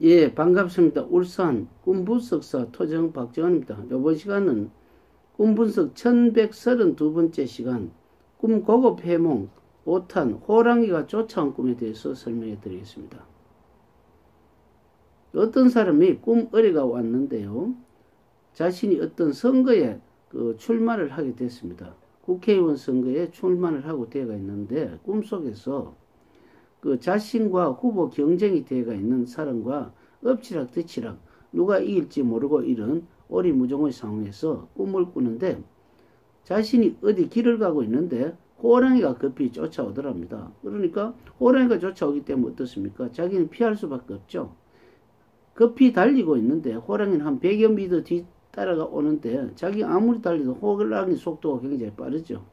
예, 반갑습니다. 울산 꿈분석사 토정 박정환입니다. 이번 시간은 꿈분석 1132번째 시간 꿈 고급 해몽 5탄 호랑이가 쫓아온 꿈에 대해서 설명해 드리겠습니다. 어떤 사람이 꿈어리가 왔는데요. 자신이 어떤 선거에 출마를 하게 됐습니다. 국회의원 선거에 출마를 하고 되어가 있는데 꿈속에서 자신과 후보 경쟁이 되어가 있는 사람과 엎치락 뒤치락 누가 이길지 모르고 이런 오리무중의 상황에서 꿈을 꾸는데 자신이 어디 길을 가고 있는데 호랑이가 급히 쫓아오더랍니다. 그러니까 호랑이가 쫓아오기 때문에 어떻습니까? 자기는 피할 수밖에 없죠. 급히 달리고 있는데 호랑이는 한 100여 미터 뒤 따라가 오는데 자기 아무리 달려도 호랑이 속도가 굉장히 빠르죠.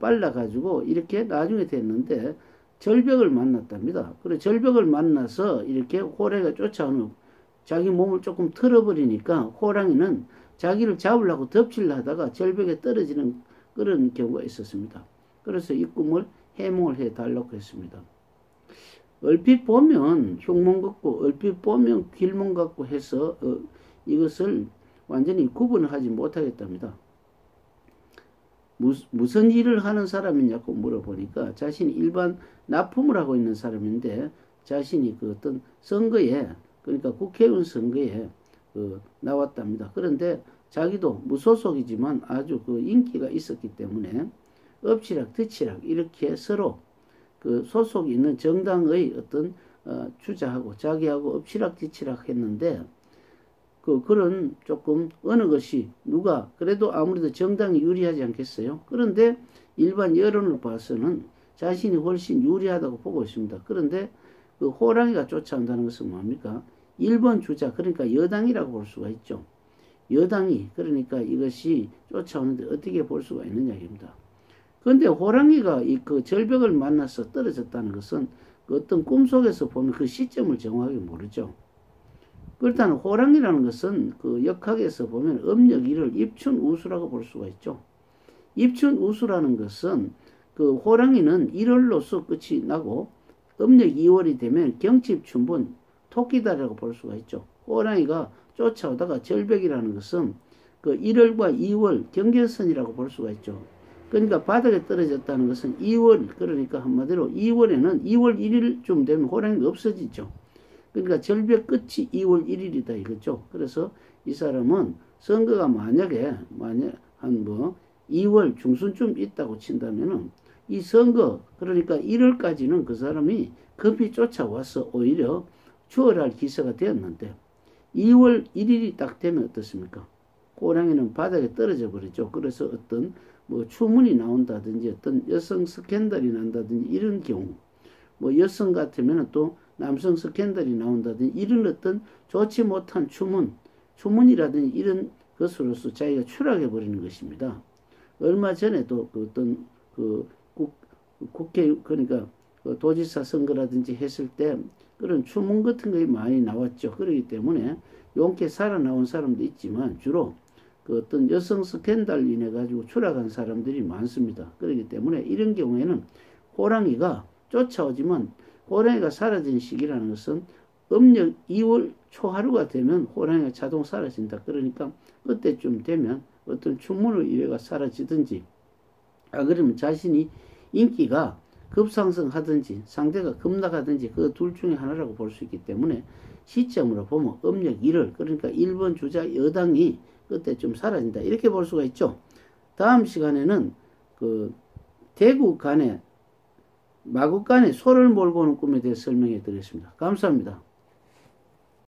빨라가지고 이렇게 나중에 됐는데 절벽을 만났답니다. 그래 절벽을 만나서 이렇게 호랑이가 쫓아오는 자기 몸을 조금 틀어버리니까 호랑이는 자기를 잡으려고 덮치려 하다가 절벽에 떨어지는 그런 경우가 있었습니다. 그래서 이 꿈을 해몽을 해달라고 했습니다. 얼핏 보면 흉몽 같고 얼핏 보면 길몽 같고 해서 이것을 완전히 구분을 하지 못하겠답니다. 무슨 일을 하는 사람이냐고 물어보니까 자신이 일반 납품을 하고 있는 사람인데 자신이 어떤 선거에 그러니까 국회의원 선거에 나왔답니다. 그런데 자기도 무소속이지만 아주 인기가 있었기 때문에 엎치락 뒤치락 이렇게 서로 소속이 있는 정당의 어떤 주자하고 자기하고 엎치락 뒤치락 했는데 그런 조금 어느 것이 누가 그래도 아무래도 정당이 유리하지 않겠어요? 그런데 일반 여론을 봐서는 자신이 훨씬 유리하다고 보고 있습니다. 그런데 호랑이가 쫓아온다는 것은 뭡니까? 1번 주자 그러니까 여당이라고 볼 수가 있죠. 여당이 그러니까 이것이 쫓아오는데 어떻게 볼 수가 있느냐 입니다. 그런데 호랑이가 절벽을 만나서 떨어졌다는 것은 어떤 꿈속에서 보면 그 시점을 정확하게 모르죠. 그렇다면 호랑이라는 것은 역학에서 보면 음력 1월 입춘우수라고 볼 수가 있죠. 입춘우수라는 것은 호랑이는 1월로서 끝이 나고 음력 2월이 되면 경칩춘분 토끼다라고 볼 수가 있죠. 호랑이가 쫓아오다가 절벽이라는 것은 1월과 2월 경계선이라고 볼 수가 있죠. 그러니까 바닥에 떨어졌다는 것은 2월 그러니까 한마디로 2월에는 2월 1일쯤 되면 호랑이가 없어지죠. 그러니까 절벽 끝이 2월 1일이다 이거죠. 그래서 이 사람은 선거가 만약에 한 2월 중순쯤 있다고 친다면은 이 선거 그러니까 1월까지는 그 사람이 급히 쫓아와서 오히려 추월할 기세가 되었는데 2월 1일이 딱 되면 어떻습니까? 호랑이는 바닥에 떨어져 버리죠. 그래서 어떤 추문이 나온다든지 어떤 여성 스캔들이 난다든지 이런 경우 여성 같으면 또 남성 스캔들이 나온다든지 이런 어떤 좋지 못한 추문이라든지 이런 것으로서 자기가 추락해 버리는 것입니다. 얼마 전에도 어떤 국회 그러니까 도지사 선거라든지 했을 때 그런 추문 같은 것이 많이 나왔죠. 그렇기 때문에 용케 살아나온 사람도 있지만 주로 어떤 여성 스캔들 인해 가지고 추락한 사람들이 많습니다. 그렇기 때문에 이런 경우에는 호랑이가 쫓아오지만 호랑이가 사라진 시기라는 것은 음력 2월 초하루가 되면 호랑이가 자동 사라진다. 그러니까 그때쯤 되면 어떤 추문으로 이래가 사라지든지 그러면 자신이 인기가 급상승하든지 상대가 급락하든지 그 둘 중에 하나라고 볼 수 있기 때문에 시점으로 보면 음력 1월 그러니까 1번 주자 여당이 그때쯤 사라진다. 이렇게 볼 수가 있죠. 다음 시간에는 대구 간에 마구 간에 소를 몰고 오는 꿈에 대해 설명해 드리겠습니다. 감사합니다.